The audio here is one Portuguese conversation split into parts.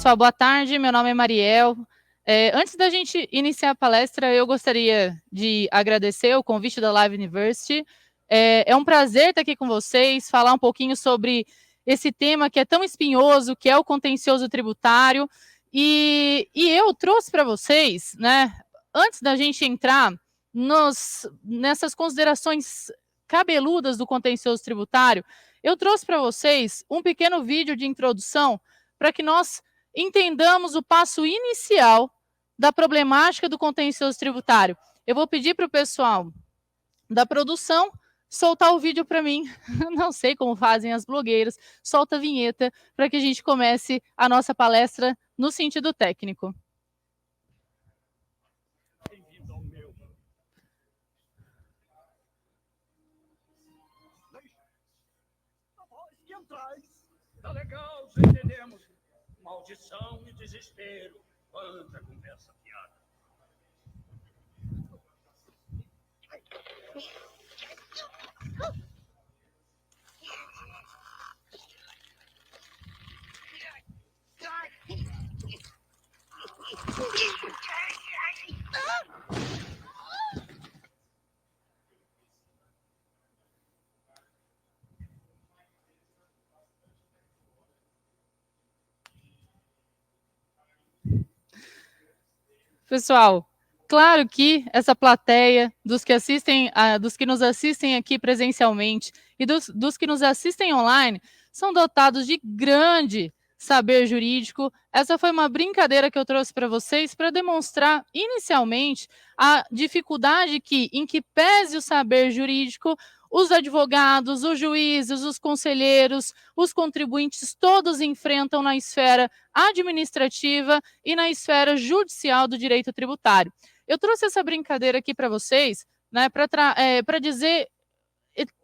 pessoal, boa tarde. Meu nome é Mariel. Antes da gente iniciar a palestra, eu gostaria de agradecer o convite da Live University. É um prazer estar aqui com vocês, falar um pouquinho sobre esse tema que é tão espinhoso, que é o contencioso tributário. E eu trouxe para vocês, né, antes da gente entrar nessas considerações cabeludas do contencioso tributário, eu trouxe para vocês um pequeno vídeo de introdução para que nós entendamos o passo inicial da problemática do contencioso tributário. Eu vou pedir para o pessoal da produção soltar o vídeo para mim. Não sei como fazem as blogueiras. Solta a vinheta para que a gente comece a nossa palestra no sentido técnico. Bem-vindo ao meu. A voz que entrais. Tá legal, já entendemos. Maldição e desespero. Quanta conversa fiada. Pessoal, claro que essa plateia dos que nos assistem aqui presencialmente e dos que nos assistem online são dotados de grande saber jurídico. Essa foi uma brincadeira que eu trouxe para vocês para demonstrar inicialmente a dificuldade em que pese o saber jurídico, os advogados, os juízes, os conselheiros, os contribuintes, todos enfrentam na esfera administrativa e na esfera judicial do direito tributário. Eu trouxe essa brincadeira aqui para vocês, né, para dizer,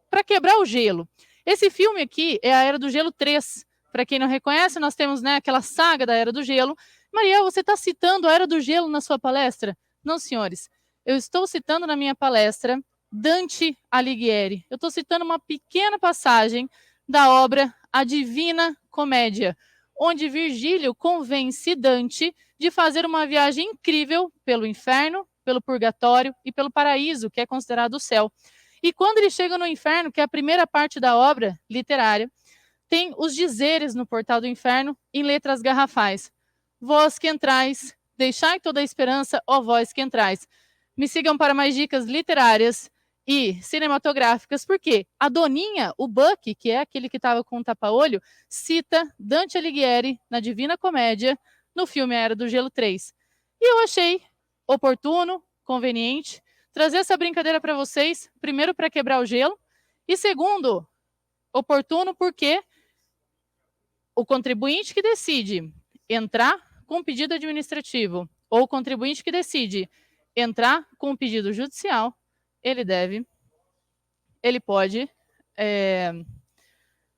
para quebrar o gelo. Esse filme aqui é a Era do Gelo 3. Para quem não reconhece, nós temos, né, aquela saga da Era do Gelo. Mariel, você está citando a Era do Gelo na sua palestra? Não, senhores. Eu estou citando na minha palestra Dante Alighieri. Eu estou citando uma pequena passagem da obra A Divina Comédia, onde Virgílio convence Dante de fazer uma viagem incrível pelo inferno, pelo purgatório e pelo paraíso, que é considerado o céu. E quando ele chega no inferno, que é a primeira parte da obra literária, tem os dizeres no portal do inferno em letras garrafais. Vós que entrais, deixai toda a esperança, ó vós que entrais. Me sigam para mais dicas literárias e cinematográficas, porque a Doninha, o Buck, que é aquele que estava com o tapa-olho, cita Dante Alighieri na Divina Comédia, no filme A Era do Gelo 3. E eu achei oportuno, conveniente, trazer essa brincadeira para vocês, primeiro para quebrar o gelo, e segundo, oportuno porque o contribuinte que decide entrar com pedido administrativo ou o contribuinte que decide entrar com um pedido judicial, ele pode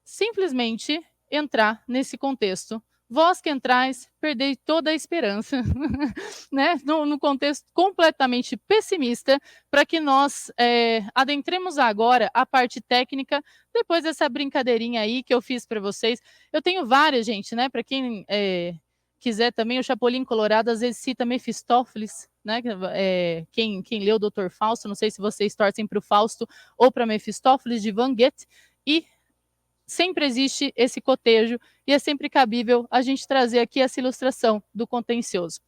simplesmente entrar nesse contexto. Vós que entrais, perdei toda a esperança, né? No contexto completamente pessimista, para que nós adentremos agora a parte técnica, depois dessa brincadeirinha aí que eu fiz para vocês. Eu tenho várias, gente, né? Para quem quiser também, o Chapolin Colorado às vezes cita Mefistófeles, né? Quem leu o Dr. Fausto, não sei se vocês torcem para o Fausto ou para Mefistófeles de Van Goethe, e sempre existe esse cotejo e é sempre cabível a gente trazer aqui essa ilustração do contencioso.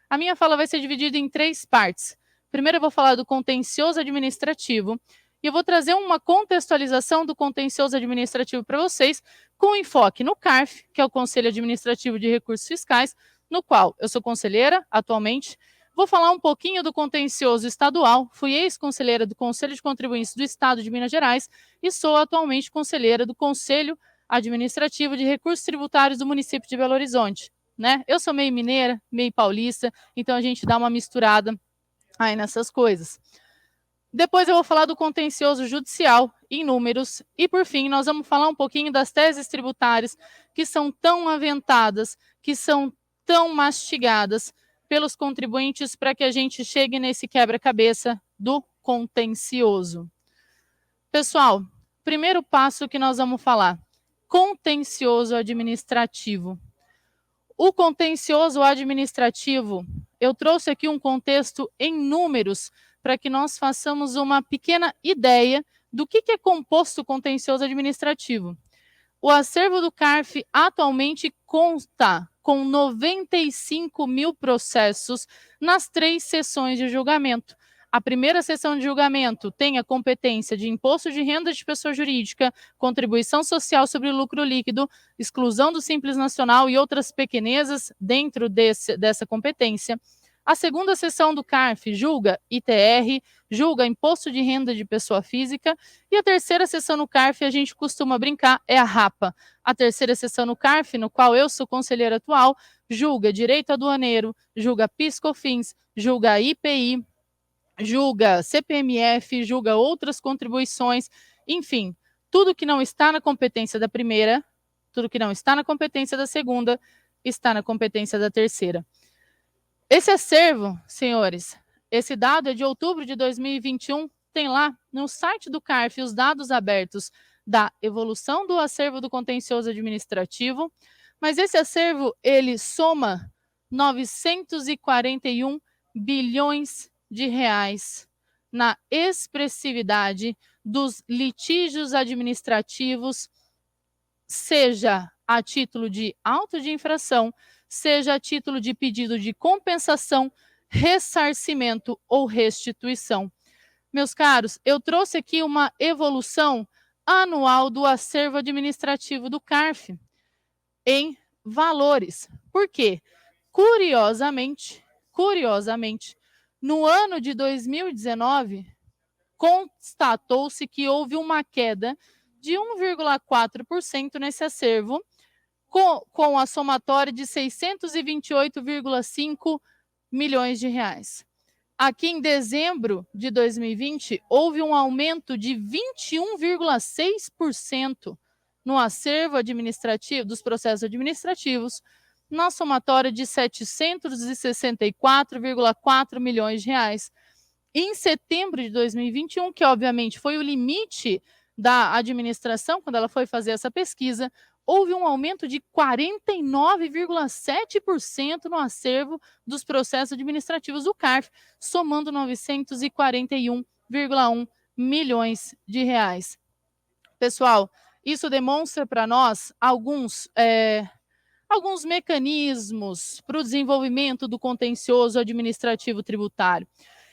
A minha fala vai ser dividida em 3 partes. Primeiro eu vou falar do contencioso administrativo e eu vou trazer uma contextualização do contencioso administrativo para vocês, com enfoque no CARF, que é o Conselho Administrativo de Recursos Fiscais, no qual eu sou conselheira atualmente. Vou falar um pouquinho do contencioso estadual, fui ex-conselheira do Conselho de Contribuintes do Estado de Minas Gerais e sou atualmente conselheira do Conselho Administrativo de Recursos Tributários do município de Belo Horizonte, né? Eu sou meio mineira, meio paulista, então a gente dá uma misturada aí nessas coisas. Depois eu vou falar do contencioso judicial em números e, por fim, nós vamos falar um pouquinho das teses tributárias que são tão aventadas, que são tão mastigadas pelos contribuintes para que a gente chegue nesse quebra-cabeça do contencioso. Pessoal, primeiro passo que nós vamos falar, contencioso administrativo. O contencioso administrativo, eu trouxe aqui um contexto em números para que nós façamos uma pequena ideia do que é composto o contencioso administrativo. O acervo do CARF atualmente consta com 95 mil processos nas 3 sessões de julgamento. A primeira sessão de julgamento tem a competência de imposto de renda de pessoa jurídica, contribuição social sobre o lucro líquido, exclusão do Simples Nacional e outras pequenezas dentro dessa competência. A segunda sessão do CARF julga ITR, julga imposto de renda de pessoa física, e a terceira sessão no CARF, a gente costuma brincar, é a RAPA. A terceira sessão no CARF, no qual eu sou conselheira atual, julga direito aduaneiro, julga PIS/COFINS, julga IPI, julga CPMF, julga outras contribuições, enfim, tudo que não está na competência da primeira, tudo que não está na competência da segunda, está na competência da terceira. Esse acervo, senhores, esse dado é de outubro de 2021, tem lá no site do CARF os dados abertos da evolução do acervo do contencioso administrativo, mas esse acervo, ele soma 941 bilhões de reais na expressividade dos litígios administrativos, seja a título de auto de infração, seja a título de pedido de compensação, ressarcimento ou restituição. Meus caros, eu trouxe aqui uma evolução anual do acervo administrativo do CARF em valores. Por quê? Curiosamente, no ano de 2019, constatou-se que houve uma queda de 1,4% nesse acervo, com a somatória de 628,5 milhões de reais. Aqui em dezembro de 2020, houve um aumento de 21,6% no acervo administrativo dos processos administrativos, na somatória de 764,4 milhões de reais. Em setembro de 2021, que obviamente foi o limite da administração, quando ela foi fazer essa pesquisa, houve um aumento de 49,7% no acervo dos processos administrativos do CARF, somando 941,1 milhões de reais. Pessoal, isso demonstra para nós alguns mecanismos para o desenvolvimento do contencioso administrativo tributário.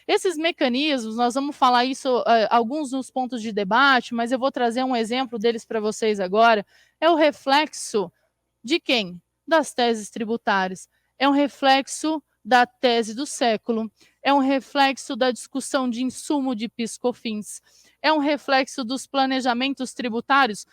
Esses mecanismos, nós vamos falar isso, alguns nos pontos de debate, mas eu vou trazer um exemplo deles para vocês agora. É o reflexo de quem? Das teses tributárias. É um reflexo da tese do século. É um reflexo da discussão de insumo de PIS/COFINS. É um reflexo dos planejamentos tributários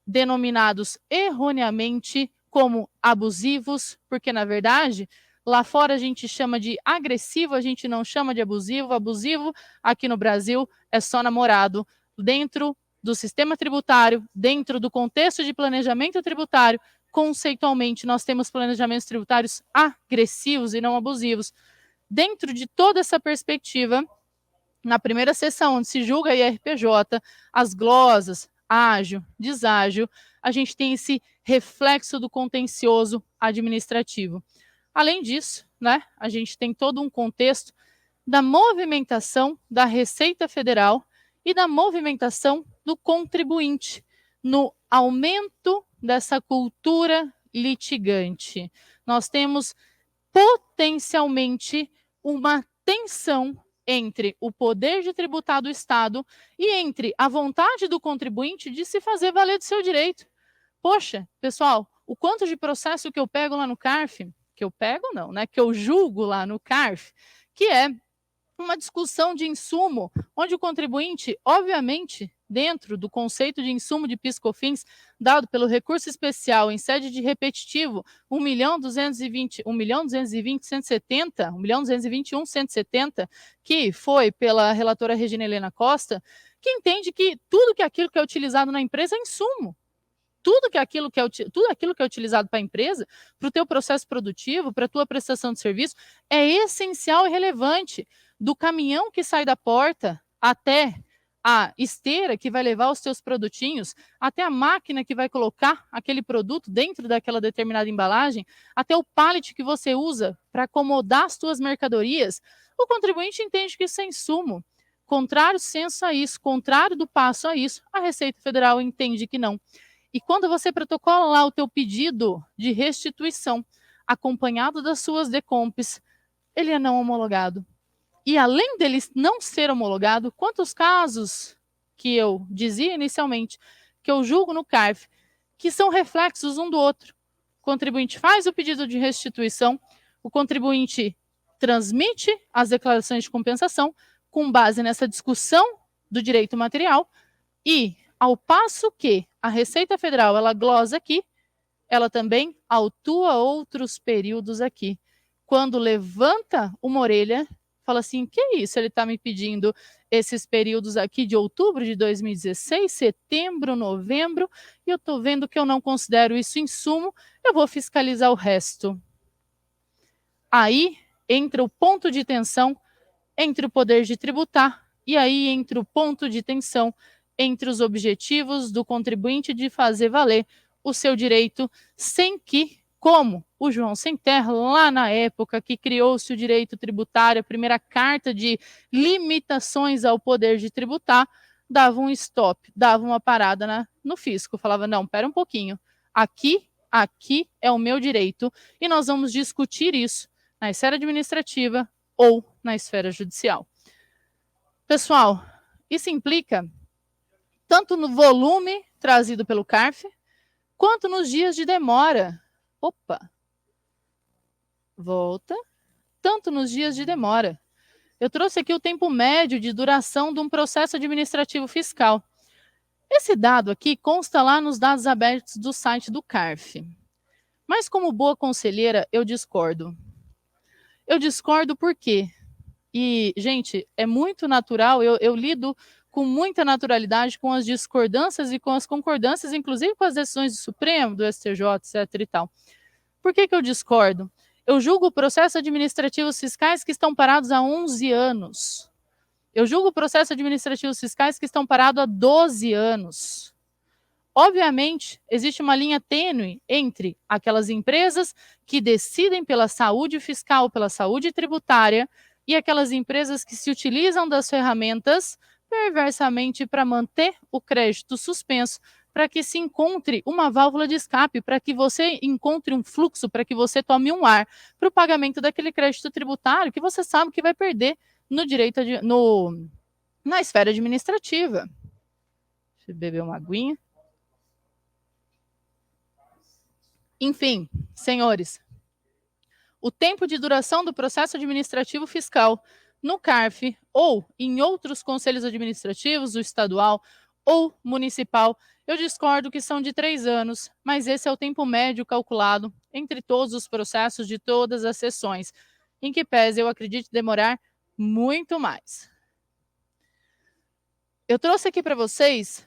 denominados erroneamente como abusivos, porque, na verdade, lá fora a gente chama de agressivo, a gente não chama de abusivo. Abusivo, aqui no Brasil, é só namorado. Dentro do sistema tributário, dentro do contexto de planejamento tributário, conceitualmente, nós temos planejamentos tributários agressivos e não abusivos. Dentro de toda essa perspectiva, na primeira sessão, onde se julga a IRPJ, as glosas, ágio, deságio, a gente tem esse reflexo do contencioso administrativo. Além disso, né, a gente tem todo um contexto da movimentação da Receita Federal e da movimentação do contribuinte no aumento dessa cultura litigante. Nós temos potencialmente uma tensão entre o poder de tributar do Estado e entre a vontade do contribuinte de se fazer valer do seu direito. Poxa, pessoal, o quanto de processo que eu pego lá no CARF, que eu pego não, né, que eu julgo lá no CARF, que é uma discussão de insumo, onde o contribuinte, obviamente, dentro do conceito de insumo de PIS/COFINS, dado pelo recurso especial em sede de repetitivo 1.221.170, que foi pela relatora Regina Helena Costa, que entende que tudo aquilo que é utilizado na empresa é insumo. Tudo aquilo que é utilizado para a empresa, para o teu processo produtivo, para a tua prestação de serviço, é essencial e relevante. Do caminhão que sai da porta até a esteira que vai levar os seus produtinhos, até a máquina que vai colocar aquele produto dentro daquela determinada embalagem, até o pallet que você usa para acomodar as suas mercadorias, o contribuinte entende que isso é insumo. Contrário senso a isso, contrário do passo a isso, a Receita Federal entende que não. E quando você protocola lá o teu pedido de restituição, acompanhado das suas decompes, ele é não homologado. E além dele não ser homologado, quantos casos que eu dizia inicialmente, que eu julgo no CARF, que são reflexos um do outro. O contribuinte faz o pedido de restituição, o contribuinte transmite as declarações de compensação com base nessa discussão do direito material e, ao passo que a Receita Federal ela glosa aqui, ela também autua outros períodos aqui. Quando levanta uma orelha, fala assim, que é isso? Ele está me pedindo esses períodos aqui de outubro de 2016, setembro, novembro, e eu estou vendo que eu não considero isso insumo, eu vou fiscalizar o resto. Aí entra o ponto de tensão entre o poder de tributar e aí entra o ponto de tensão entre os objetivos do contribuinte de fazer valer o seu direito sem que, como o João Sem Terra, lá na época que criou-se o direito tributário, a primeira carta de limitações ao poder de tributar, dava um stop, dava uma parada no fisco, falava, não, pera um pouquinho, aqui é o meu direito e nós vamos discutir isso na esfera administrativa ou na esfera judicial. Pessoal, isso implica tanto no volume trazido pelo CARF, quanto nos dias de demora. Opa! Volta. Tanto nos dias de demora. Eu trouxe aqui o tempo médio de duração de um processo administrativo fiscal. Esse dado aqui consta lá nos dados abertos do site do CARF. Mas como boa conselheira, eu discordo. Eu discordo por quê? E, gente, é muito natural, eu lido com muita naturalidade com as discordâncias e com as concordâncias, inclusive com as decisões do Supremo, do STJ, etc. e tal. Por que eu discordo? Eu julgo processos administrativos fiscais que estão parados há 11 anos. Eu julgo processos administrativos fiscais que estão parados há 12 anos. Obviamente, existe uma linha tênue entre aquelas empresas que decidem pela saúde fiscal, pela saúde tributária, e aquelas empresas que se utilizam das ferramentas perversamente para manter o crédito suspenso, para que se encontre uma válvula de escape, para que você encontre um fluxo, para que você tome um ar para o pagamento daquele crédito tributário que você sabe que vai perder no direito na esfera administrativa. Deixa eu beber uma aguinha. Enfim, senhores, o tempo de duração do processo administrativo fiscal no CARF ou em outros conselhos administrativos, o estadual ou municipal, eu discordo que são de 3 anos, mas esse é o tempo médio calculado entre todos os processos de todas as sessões, em que pese eu acredito demorar muito mais. Eu trouxe aqui para vocês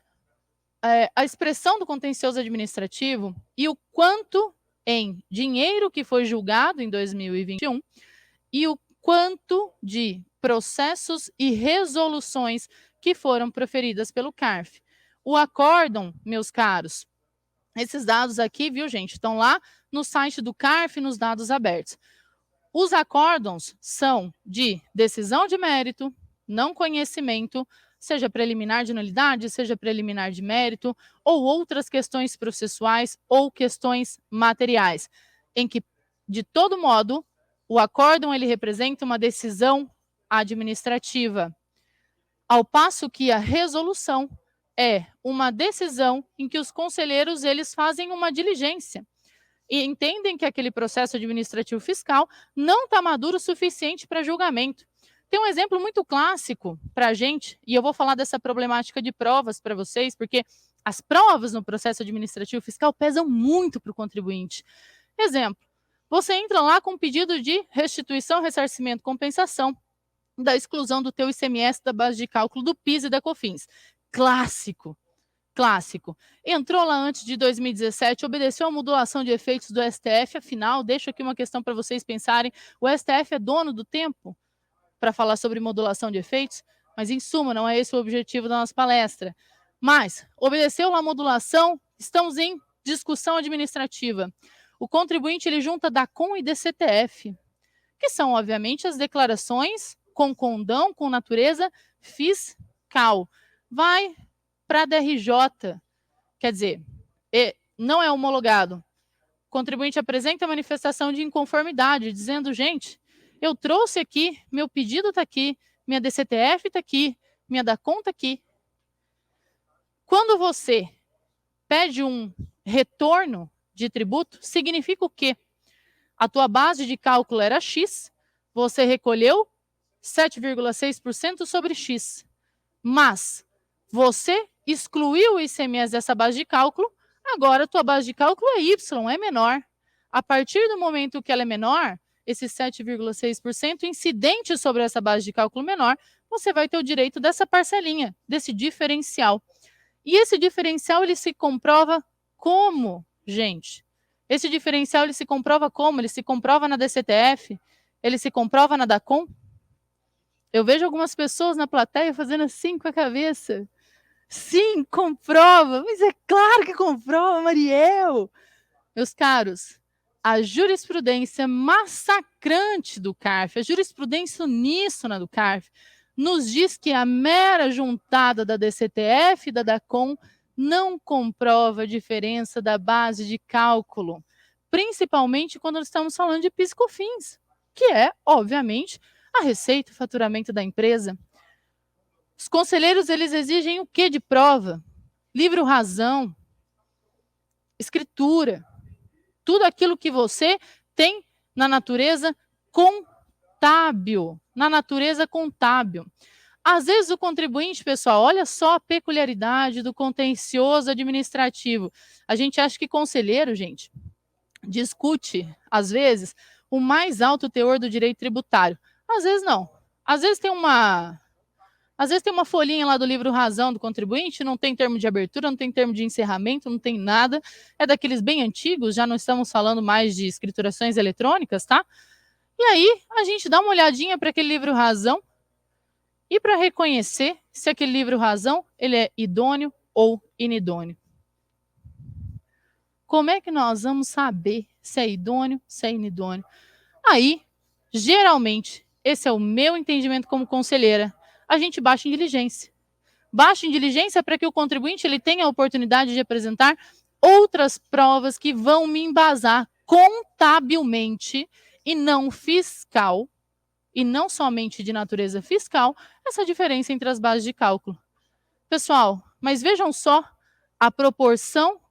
a expressão do contencioso administrativo e o quanto em dinheiro que foi julgado em 2021 e o quanto de processos e resoluções que foram proferidas pelo CARF. O acórdão, meus caros, esses dados aqui, viu, gente, estão lá no site do CARF, nos dados abertos. Os acórdãos são de decisão de mérito, não conhecimento, seja preliminar de nulidade, seja preliminar de mérito, ou outras questões processuais ou questões materiais, em que, de todo modo, o acórdão ele representa uma decisão administrativa, ao passo que a resolução é uma decisão em que os conselheiros eles fazem uma diligência e entendem que aquele processo administrativo fiscal não está maduro o suficiente para julgamento. Tem um exemplo muito clássico para a gente, e eu vou falar dessa problemática de provas para vocês, porque as provas no processo administrativo fiscal pesam muito para o contribuinte. Exemplo, você entra lá com um pedido de restituição, ressarcimento, compensação da exclusão do teu ICMS da base de cálculo do PIS e da COFINS. Clássico. Entrou lá antes de 2017, obedeceu a modulação de efeitos do STF, afinal, deixo aqui uma questão para vocês pensarem, o STF é dono do tempo para falar sobre modulação de efeitos? Mas, em suma, não é esse o objetivo da nossa palestra. Mas, obedeceu a modulação, estamos em discussão administrativa. O contribuinte ele junta DACOM e DCTF, que são, obviamente, as declarações com condão, com natureza fiscal. Vai para a DRJ, quer dizer, não é homologado. O contribuinte apresenta a manifestação de inconformidade, dizendo, gente, eu trouxe aqui, meu pedido está aqui, minha DCTF está aqui, minha DACOM está aqui. Quando você pede um retorno de tributo, significa o quê? A tua base de cálculo era X, você recolheu 7,6% sobre X, mas você excluiu o ICMS dessa base de cálculo, agora a tua base de cálculo é Y, é menor. A partir do momento que ela é menor, esse 7,6% incidente sobre essa base de cálculo menor, você vai ter o direito dessa parcelinha, desse diferencial. E esse diferencial ele se comprova como, gente? Esse diferencial ele se comprova como? Ele se comprova na DCTF? Ele se comprova na DACOM? Eu vejo algumas pessoas na plateia fazendo assim com a cabeça. Sim, comprova. Mas é claro que comprova, Mariel. Meus caros, a jurisprudência massacrante do CARF, a jurisprudência uníssona do CARF, nos diz que a mera juntada da DCTF e da DACOM não comprova a diferença da base de cálculo, principalmente quando estamos falando de PIS e COFINS, que é, obviamente, a receita e faturamento da empresa. Os conselheiros, eles exigem o que de prova? Livro-razão, escritura, tudo aquilo que você tem na natureza contábil, Às vezes o contribuinte, pessoal, olha só a peculiaridade do contencioso administrativo. A gente acha que conselheiro, gente, discute, às vezes, o mais alto teor do direito tributário. Às vezes não. Às vezes tem uma folhinha lá do livro razão do contribuinte, não tem termo de abertura, não tem termo de encerramento, não tem nada. É daqueles bem antigos, já não estamos falando mais de escriturações eletrônicas, tá? E aí, a gente dá uma olhadinha para aquele livro razão e para reconhecer se aquele livro razão ele é idôneo ou inidôneo. Como é que nós vamos saber se é idôneo, se é inidôneo? Aí, geralmente, esse é o meu entendimento como conselheira, a gente baixa em diligência. Baixa em diligência para que o contribuinte ele tenha a oportunidade de apresentar outras provas que vão me embasar contabilmente e não fiscal, e não somente de natureza fiscal, essa diferença entre as bases de cálculo. Pessoal, mas vejam só a proporção,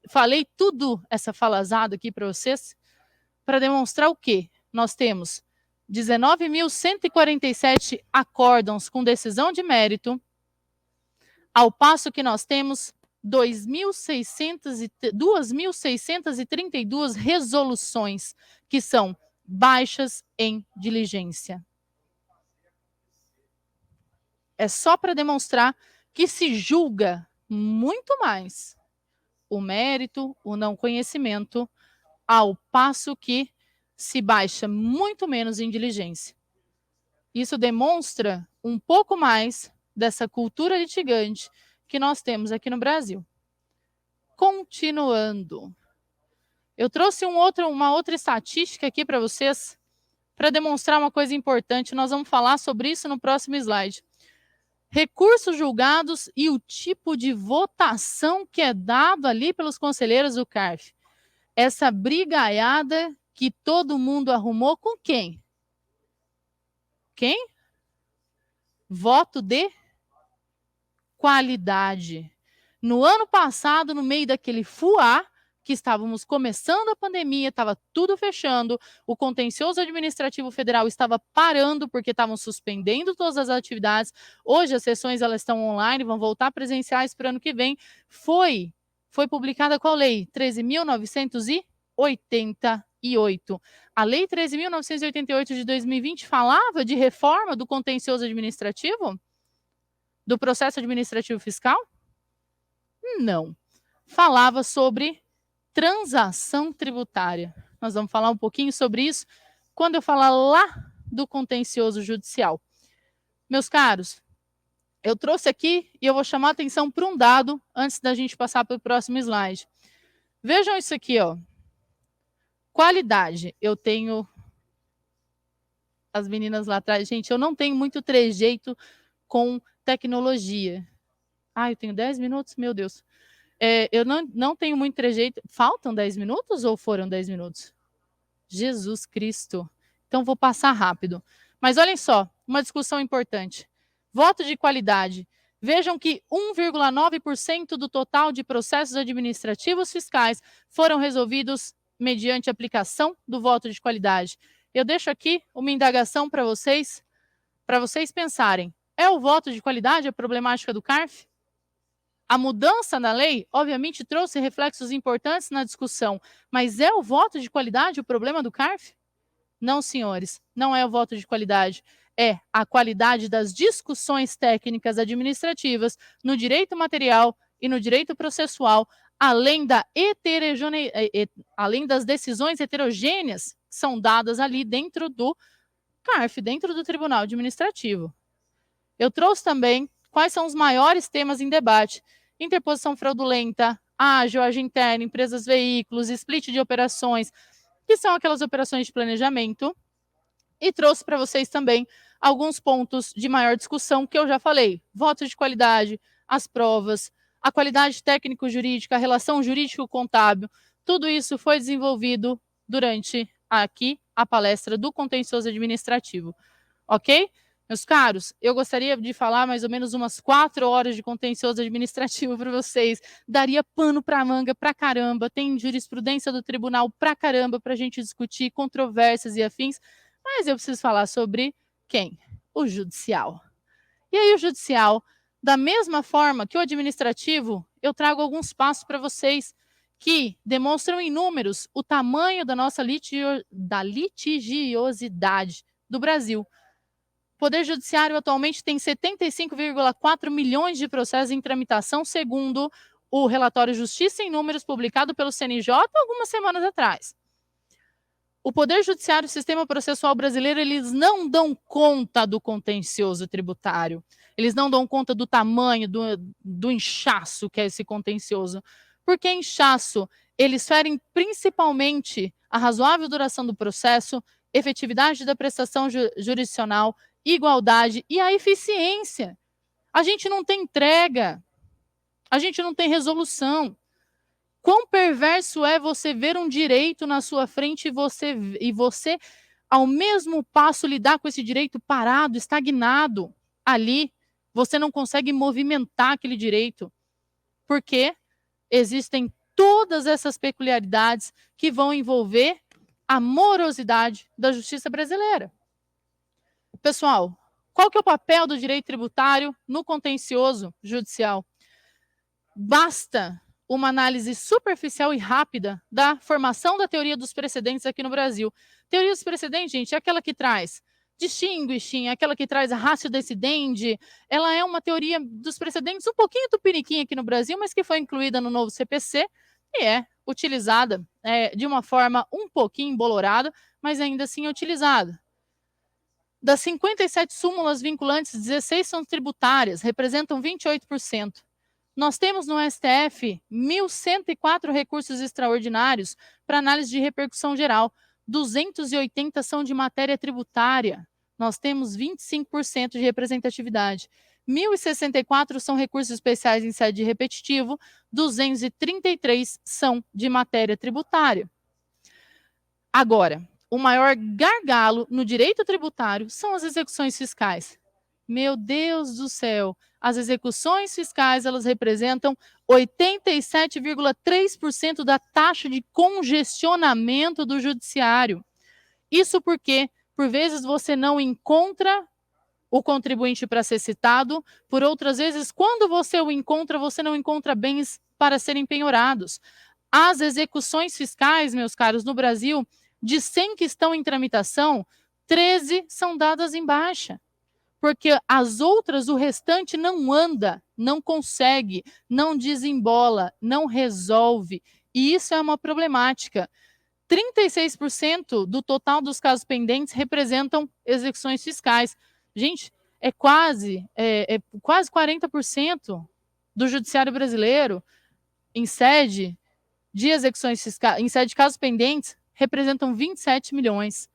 falei tudo essa falazada aqui para vocês, para demonstrar o quê? Nós temos 19.147 acórdãos com decisão de mérito, ao passo que nós temos 2.632 resoluções que são baixas em diligência. É só para demonstrar que se julga muito mais o mérito, o não conhecimento, ao passo que se baixa muito menos em diligência. Isso demonstra um pouco mais dessa cultura litigante que nós temos aqui no Brasil. Continuando. Eu trouxe uma outra estatística aqui para vocês, para demonstrar uma coisa importante. Nós vamos falar sobre isso no próximo slide. Recursos julgados e o tipo de votação que é dado ali pelos conselheiros do CARF. Essa brigaiada que todo mundo arrumou com quem? Quem? Voto de qualidade. No ano passado, no meio daquele fuá, que estávamos começando a pandemia, estava tudo fechando, o contencioso administrativo federal estava parando porque estavam suspendendo todas as atividades. Hoje as sessões elas estão online, vão voltar presenciais para o ano que vem. Foi publicada qual lei? 13.988. A lei 13.988 de 2020 falava de reforma do contencioso administrativo? Do processo administrativo fiscal? Não. Falava sobre transação tributária. Nós vamos falar um pouquinho sobre isso quando eu falar lá do contencioso judicial. Meus caros, eu trouxe aqui e eu vou chamar a atenção para um dado antes da gente passar para o próximo slide. Vejam isso aqui, ó. Qualidade. Eu tenho as meninas lá atrás. Gente, eu não tenho muito trejeito com tecnologia. Eu tenho 10 minutos? Meu Deus. Eu não tenho muito trejeito. Faltam 10 minutos ou foram 10 minutos? Jesus Cristo. Então, vou passar rápido. Mas olhem só, uma discussão importante. Voto de qualidade. Vejam que 1,9% do total de processos administrativos fiscais foram resolvidos mediante aplicação do voto de qualidade. Eu deixo aqui uma indagação para vocês pensarem. É o voto de qualidade a problemática do CARF? A mudança na lei, obviamente, trouxe reflexos importantes na discussão, mas é o voto de qualidade o problema do CARF? Não, senhores, não é o voto de qualidade. É a qualidade das discussões técnicas administrativas no direito material e no direito processual, além das decisões heterogêneas que são dadas ali dentro do CARF, dentro do Tribunal Administrativo. Eu trouxe também quais são os maiores temas em debate: interposição fraudulenta, ágio interna, empresas veículos, split de operações, que são aquelas operações de planejamento, e trouxe para vocês também alguns pontos de maior discussão que eu já falei: voto de qualidade, as provas, a qualidade técnico-jurídica, a relação jurídico-contábil. Tudo isso foi desenvolvido durante aqui a palestra do contencioso administrativo, ok? Meus caros, eu gostaria de falar mais ou menos umas 4 horas de contencioso administrativo para vocês. Daria pano para manga para caramba, tem jurisprudência do tribunal para caramba para a gente discutir controvérsias e afins, mas eu preciso falar sobre quem? O judicial. E aí o judicial, da mesma forma que o administrativo, eu trago alguns passos para vocês que demonstram em números o tamanho da nossa litigiosidade do Brasil. O Poder Judiciário atualmente tem 75,4 milhões de processos em tramitação, segundo o relatório Justiça em Números publicado pelo CNJ algumas semanas atrás. O Poder Judiciário e o sistema processual brasileiro, eles não dão conta do contencioso tributário. Eles não dão conta do tamanho, do inchaço que é esse contencioso. Porque inchaço, eles ferem principalmente a razoável duração do processo, efetividade da prestação jurisdicional, igualdade e a eficiência. A gente não tem entrega, a gente não tem resolução. Quão perverso é você ver um direito na sua frente e você, ao mesmo passo, lidar com esse direito parado, estagnado ali. Você não consegue movimentar aquele direito. Porque existem todas essas peculiaridades que vão envolver a morosidade da justiça brasileira. Pessoal, qual que é o papel do direito tributário no contencioso judicial? Basta uma análise superficial e rápida da formação da teoria dos precedentes aqui no Brasil. Teoria dos precedentes, gente, é aquela que traz distinguishing, é aquela que traz a ratio decidendi. Ela é uma teoria dos precedentes um pouquinho tupiniquim aqui no Brasil, mas que foi incluída no novo CPC e é utilizada de uma forma um pouquinho embolorada, mas ainda assim é utilizada. Das 57 súmulas vinculantes, 16 são tributárias, representam 28%. Nós temos no STF 1.104 recursos extraordinários para análise de repercussão geral. 280 são de matéria tributária. Nós temos 25% de representatividade. 1.064 são recursos especiais em sede repetitivo. 233 são de matéria tributária. Agora, o maior gargalo no direito tributário são as execuções fiscais. Meu Deus do céu! As execuções fiscais, elas representam 87,3% da taxa de congestionamento do judiciário. Isso porque, por vezes, você não encontra o contribuinte para ser citado, por outras vezes, quando você o encontra, você não encontra bens para serem penhorados. As execuções fiscais, meus caros, no Brasil, de 100 que estão em tramitação, 13 são dadas em baixa. Porque as outras, o restante não anda, não consegue, não desembola, não resolve. E isso é uma problemática. 36% do total dos casos pendentes representam execuções fiscais. Gente, é quase 40% do judiciário brasileiro em sede de execuções fiscais, em sede de casos pendentes, representam 27 milhões.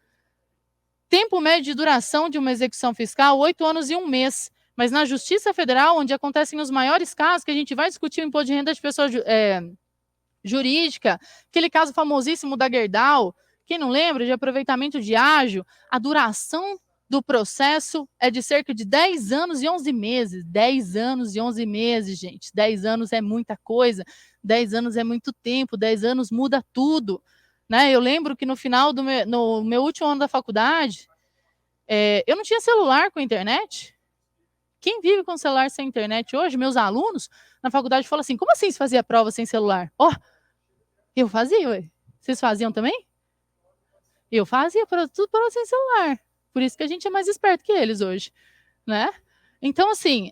Tempo médio de duração de uma execução fiscal, 8 anos e 1 mês. Mas na Justiça Federal, onde acontecem os maiores casos, que a gente vai discutir o imposto de renda de pessoa jurídica, aquele caso famosíssimo da Gerdau, quem não lembra, de aproveitamento de ágio, a duração do processo é de cerca de 10 anos e 11 meses. 10 anos e 11 meses, gente. 10 anos é muita coisa, 10 anos é muito tempo, 10 anos muda tudo. Né? Eu lembro que no final do no meu último ano da faculdade, eu não tinha celular com internet. Quem vive com celular sem internet hoje, meus alunos na faculdade falam assim, como assim se fazia prova sem celular? Eu fazia, ué. Vocês faziam também? Eu fazia tudo prova sem celular. Por isso que a gente é mais esperto que eles hoje, né? Então, assim,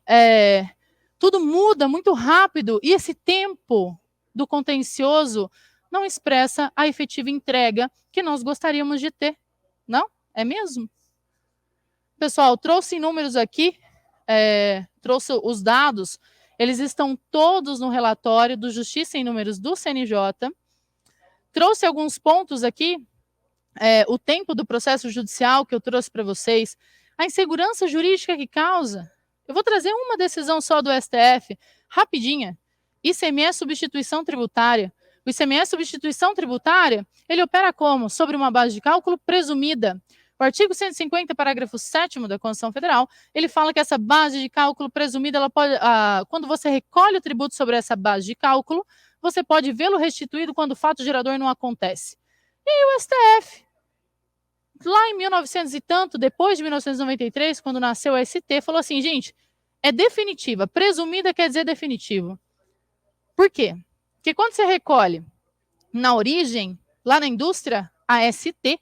tudo muda muito rápido e esse tempo do contencioso não expressa a efetiva entrega que nós gostaríamos de ter. Não? É mesmo? Pessoal, trouxe números aqui, trouxe os dados, eles estão todos no relatório do Justiça em Números do CNJ. Trouxe alguns pontos aqui, o tempo do processo judicial que eu trouxe para vocês, a insegurança jurídica que causa. Eu vou trazer uma decisão só do STF, rapidinha. ICMS substituição tributária. O ICMS substituição tributária, ele opera como? Sobre uma base de cálculo presumida. O artigo 150, parágrafo 7º da Constituição Federal, ele fala que essa base de cálculo presumida, ela pode, quando você recolhe o tributo sobre essa base de cálculo, você pode vê-lo restituído quando o fato gerador não acontece. E o STF, lá em 1900 e tanto, depois de 1993, quando nasceu o ST, falou assim, gente, é definitiva. Presumida quer dizer definitivo. Por quê? Porque quando você recolhe na origem, lá na indústria, a ST,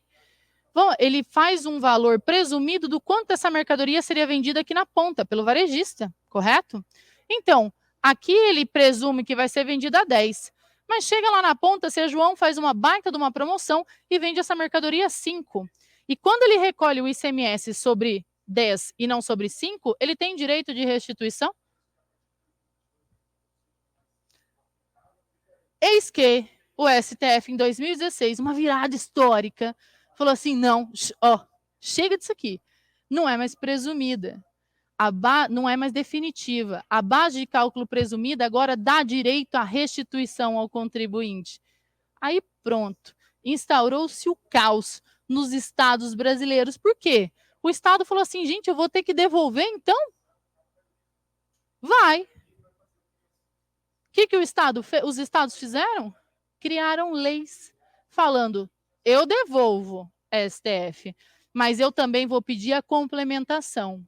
ele faz um valor presumido do quanto essa mercadoria seria vendida aqui na ponta, pelo varejista, correto? Então, aqui ele presume que vai ser vendida a 10. Mas chega lá na ponta, se a João faz uma baita de uma promoção e vende essa mercadoria a 5. E quando ele recolhe o ICMS sobre 10 e não sobre 5, ele tem direito de restituição? Eis que o STF, em 2016, uma virada histórica, falou assim, não, chega disso aqui. Não é mais presumida. Não é mais definitiva. A base de cálculo presumida agora dá direito à restituição ao contribuinte. Aí pronto, instaurou-se o caos nos estados brasileiros. Por quê? O estado falou assim, gente, eu vou ter que devolver, então? Vai. O que os estados fizeram? Criaram leis falando, eu devolvo, STF, mas eu também vou pedir a complementação.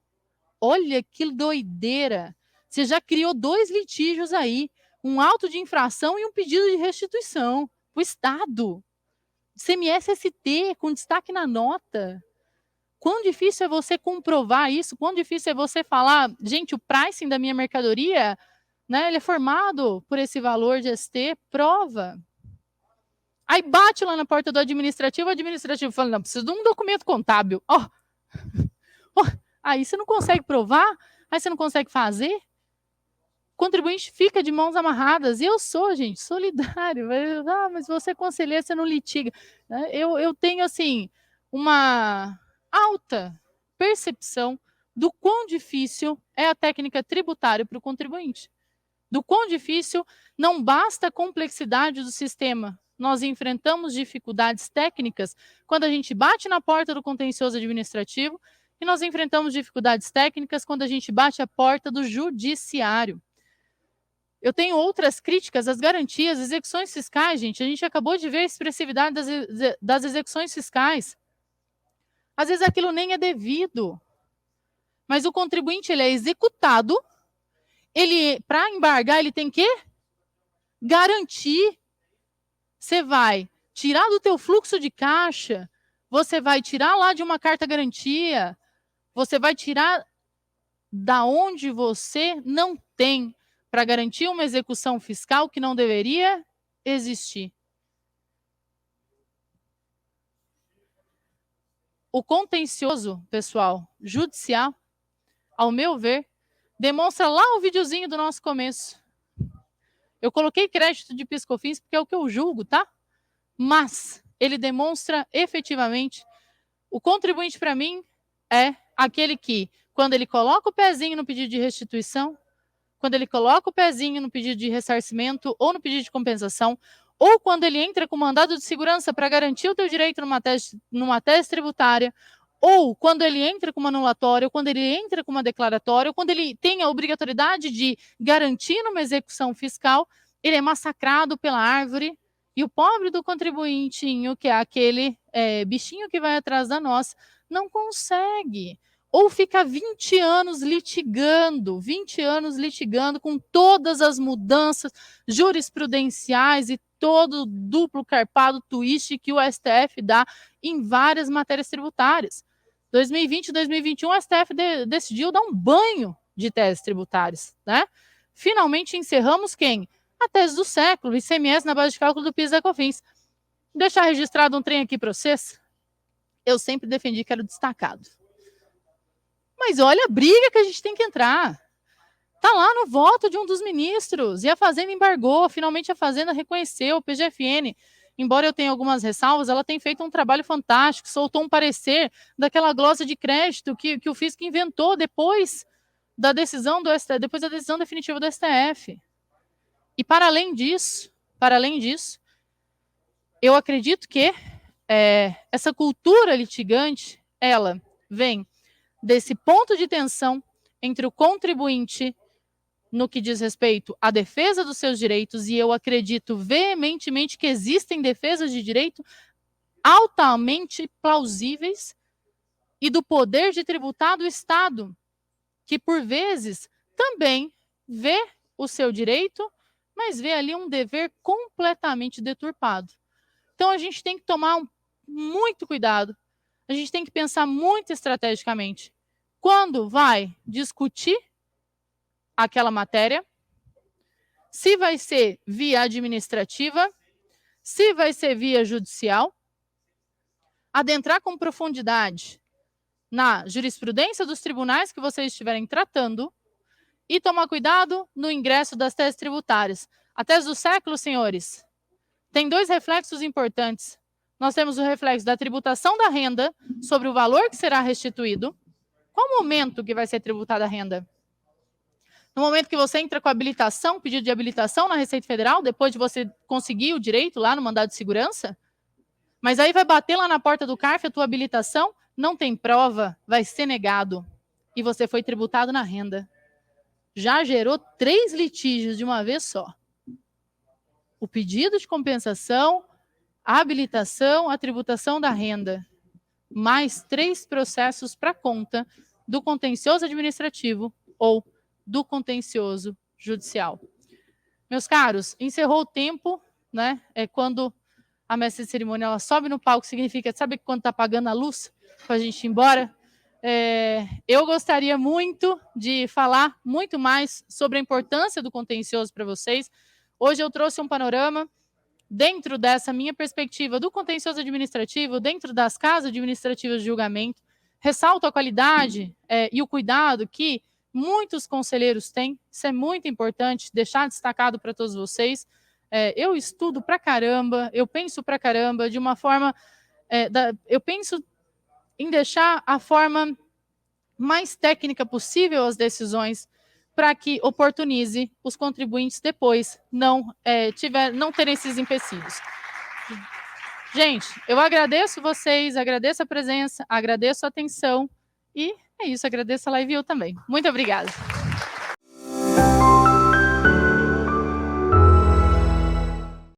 Olha que doideira. Você já criou 2 litígios aí, um auto de infração e um pedido de restituição. O Estado. CMS-ST, com destaque na nota. Quão difícil é você comprovar isso? Quão difícil é você falar, gente, o pricing da minha mercadoria, né, ele é formado por esse valor de ST, prova. Aí bate lá na porta do administrativo, o administrativo fala, não, preciso de um documento contábil. Aí você não consegue provar, aí você não consegue fazer. O contribuinte fica de mãos amarradas. E eu sou, gente, solidário. Mas você é conselheiro, você não litiga. Eu tenho, assim, uma alta percepção do quão difícil é a técnica tributária para o contribuinte. Do quão difícil, não basta a complexidade do sistema. Nós enfrentamos dificuldades técnicas quando a gente bate na porta do contencioso administrativo e nós enfrentamos dificuldades técnicas quando a gente bate a porta do judiciário. Eu tenho outras críticas às garantias, execuções fiscais, gente. A gente acabou de ver a expressividade das execuções fiscais. Às vezes aquilo nem é devido. Mas o contribuinte, ele é executado, para embargar, ele tem que garantir. Você vai tirar do teu fluxo de caixa, você vai tirar lá de uma carta garantia, você vai tirar da onde você não tem para garantir uma execução fiscal que não deveria existir. O contencioso, pessoal, judicial, ao meu ver, demonstra lá o videozinho do nosso começo. Eu coloquei crédito de PiscoFins porque é o que eu julgo, tá? Mas ele demonstra efetivamente, o contribuinte para mim é aquele que, quando ele coloca o pezinho no pedido de restituição, quando ele coloca o pezinho no pedido de ressarcimento ou no pedido de compensação, ou quando ele entra com mandado de segurança para garantir o teu direito numa tese tributária, ou quando ele entra com uma anulatória, ou quando ele entra com uma declaratória, ou quando ele tem a obrigatoriedade de garantir numa execução fiscal, ele é massacrado pela árvore, e o pobre do contribuintinho, que é aquele bichinho que vai atrás da nossa, não consegue. Ou fica 20 anos litigando com todas as mudanças jurisprudenciais e todo o duplo carpado twist que o STF dá em várias matérias tributárias. 2020 e 2021, o STF decidiu dar um banho de teses tributárias, né? Finalmente encerramos quem? A tese do século, ICMS na base de cálculo do PIS e da COFINS. Deixar registrado um trem aqui para vocês. Eu sempre defendi que era o destacado. Mas olha a briga que a gente tem que entrar. Está lá no voto de um dos ministros. E a Fazenda embargou. Finalmente a Fazenda reconheceu o PGFN. Embora eu tenha algumas ressalvas, ela tem feito um trabalho fantástico. Soltou um parecer daquela glosa de crédito que o Fisco inventou depois da decisão do STF, depois da decisão definitiva do STF. E para além disso, eu acredito que essa cultura litigante, ela vem desse ponto de tensão entre o contribuinte no que diz respeito à defesa dos seus direitos, e eu acredito veementemente que existem defesas de direito altamente plausíveis, e do poder de tributar do Estado, que por vezes também vê o seu direito, mas vê ali um dever completamente deturpado. Então a gente tem que tomar muito cuidado, a gente tem que pensar muito estrategicamente. Quando vai discutir aquela matéria, se vai ser via administrativa, se vai ser via judicial, adentrar com profundidade na jurisprudência dos tribunais que vocês estiverem tratando e tomar cuidado no ingresso das teses tributárias. A tese do século, senhores, tem dois reflexos importantes. Nós temos o reflexo da tributação da renda sobre o valor que será restituído. Qual o momento que vai ser tributada a renda? No momento que você entra com a habilitação, pedido de habilitação na Receita Federal, depois de você conseguir o direito lá no mandado de segurança? Mas aí vai bater lá na porta do CARF a tua habilitação, não tem prova, vai ser negado. E você foi tributado na renda. Já gerou 3 litígios de uma vez só. O pedido de compensação, a habilitação, a tributação da renda. Mais 3 processos para conta do contencioso administrativo ou do contencioso judicial. Meus caros, encerrou o tempo, né? É quando a mestre de cerimônia ela sobe no palco, significa, sabe quando está apagando a luz para a gente ir embora? Eu gostaria muito de falar muito mais sobre a importância do contencioso para vocês. Hoje eu trouxe um panorama dentro dessa minha perspectiva do contencioso administrativo, dentro das casas administrativas de julgamento. Ressalto a qualidade e o cuidado que muitos conselheiros têm. Isso é muito importante, deixar destacado para todos vocês. Eu estudo pra caramba, eu penso pra caramba, de uma forma... eu penso em deixar a forma mais técnica possível as decisões para que oportunize os contribuintes depois não terem esses empecilhos. Gente, eu agradeço vocês, agradeço a presença, agradeço a atenção e é isso, agradeço a Live também. Muito obrigada.